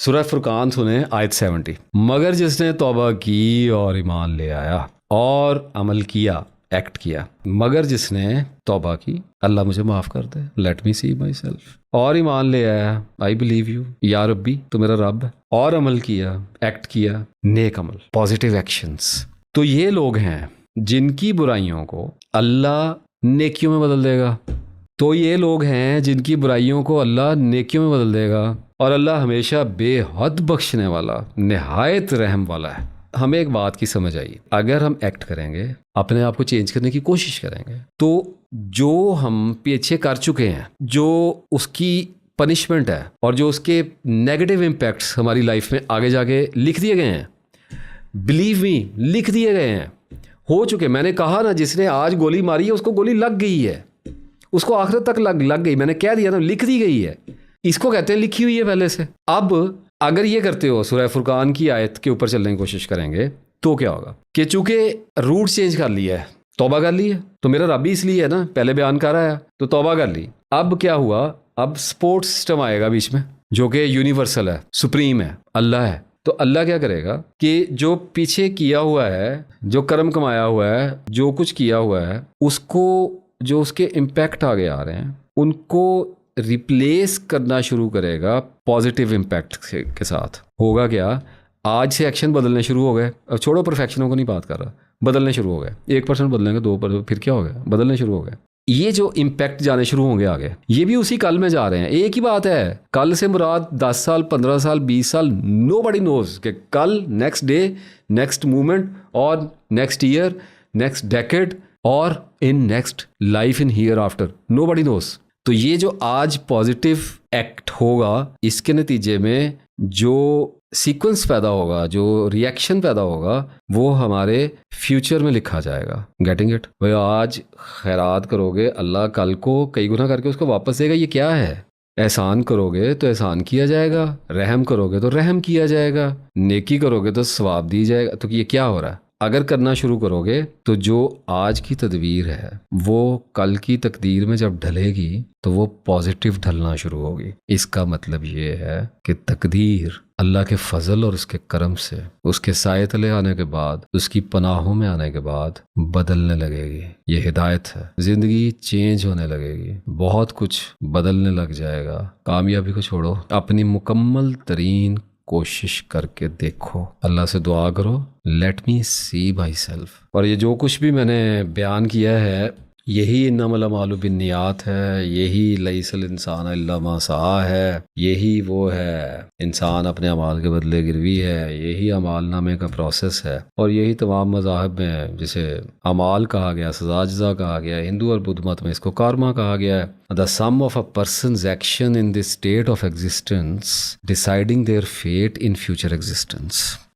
سورہ فرقان سنیں آیت 70. مگر جس نے توبہ کی اور ایمان لے آیا اور عمل کیا، ایکٹ کیا، مگر جس نے توبہ کی، اللہ مجھے معاف کر دے، let me C my self, اور ایمان لے آیا، آئی بلیو یو، یا ربی تو میرا رب ہے، اور عمل کیا، ایکٹ کیا، نیک عمل، پازیٹیو ایکشنز، تو یہ لوگ ہیں جن کی برائیوں کو اللہ نیکیوں میں بدل دے گا. تو یہ لوگ ہیں جن کی برائیوں کو اللہ نیکیوں میں بدل دے گا، اور اللہ ہمیشہ بے حد بخشنے والا، نہایت رحم والا ہے. ہمیں ایک بات کی سمجھ آئی، اگر ہم ایکٹ کریں گے، اپنے آپ کو چینج کرنے کی کوشش کریں گے، تو جو ہم پیچھے کر چکے ہیں، جو اس کی پنشمنٹ ہے اور جو اس کے نیگیٹو امپیکٹس ہماری لائف میں آگے جا کے لکھ دیے گئے ہیں، بلیو می، لکھ دیے گئے ہیں، ہو چکے. میں نے کہا نا، جس نے آج گولی ماری ہے اس کو گولی لگ گئی ہے، اس کو آخرت تک لگ گئی. میں نے کہہ دیا نا، لکھ دی گئی ہے. اس کو کہتے ہیں لکھی ہوئی ہے پہلے سے. اب اگر یہ کرتے ہو، سورہ فرقان کی آیت کے اوپر چلنے کی کوشش کریں گے، تو کیا ہوگا کہ چونکہ روٹ چینج کر لیا ہے، توبہ کر لی ہے، تو میرا رب بھی اس لیے ہے نا، پہلے بیان کر رہا ہے تو توبہ کر لی. اب کیا ہوا، اب سپورٹ سسٹم آئے گا بیچ میں، جو کہ یونیورسل ہے، سپریم ہے، اللہ ہے. تو اللہ کیا کرے گا کہ جو پیچھے کیا ہوا ہے، جو کرم کمایا ہوا ہے، جو کچھ کیا ہوا ہے، اس کو، جو اس کے امپیکٹ آگے آ رہے ہیں، ان کو ریپلیس کرنا شروع کرے گا پازیٹیو امپیکٹ کے ساتھ. ہوگا کیا، آج سے ایکشن بدلنے شروع ہو گئے. اب چھوڑو پرفیکشنوں کو نہیں بات کر رہا، بدلنے شروع ہو گئے. 1% بدلیں گے، 2%، پھر کیا ہو گیا، بدلنے شروع ہو گئے. یہ جو امپیکٹ جانے شروع ہوں گے آگے، یہ بھی اسی کل میں جا رہے ہیں. ایک ہی بات ہے، کل سے مراد 10 سال، 15 سال، 20 سال، نو بڈی نوز کہ کل، نیکسٹ ڈے، نیکسٹ مومنٹ، اور نیکسٹ ایئر، نیکسٹ ڈیکیڈ، اور in next life in hereafter, no buddy knows. تو یہ جو آج پازیٹیو ایکٹ ہوگا، اس کے نتیجے میں جو سیکوینس پیدا ہوگا، جو ریئیکشن پیدا ہوگا، وہ ہمارے فیوچر میں لکھا جائے گا. Getting it? بھائی آج خیرات کرو گے، اللہ کل کو کئی گنا کر کے اس کو واپس دے گا. یہ کیا ہے؟ احسان کرو گے تو احسان کیا جائے گا، رحم کرو گے تو رحم کیا جائے گا، نیکی کرو گے تو ثواب دی جائے گا. تو یہ کیا ہو رہا ہے؟ اگر کرنا شروع کرو گے تو جو آج کی تدبیر ہے وہ کل کی تقدیر میں جب ڈھلے گی تو وہ پازیٹیو ڈھلنا شروع ہوگی. اس کا مطلب یہ ہے کہ تقدیر اللہ کے فضل اور اس کے کرم سے، اس کے سائے تلے آنے کے بعد، اس کی پناہوں میں آنے کے بعد بدلنے لگے گی. یہ ہدایت ہے. زندگی چینج ہونے لگے گی، بہت کچھ بدلنے لگ جائے گا. کامیابی کو چھوڑو، اپنی مکمل ترین کوشش کر کے دیکھو. اللہ سے دعا کرو، let me C my self. اور یہ جو کچھ بھی میں نے بیان کیا ہے، یہی انما الاعمال بالنیات ہے، یہی لیس الانسان الا ما سعی ہے، یہی وہ ہے انسان اپنے اعمال کے بدلے گروی ہے، یہی اعمال نامے کا پروسیس ہے. اور یہی تمام مذاہب میں جسے اعمال کہا گیا، سزا جزا کہا گیا، ہندو اور بدھ مت میں اس کو کارما کہا گیا ہے. The sum of a person's action in this state of existence deciding their fate in future existence.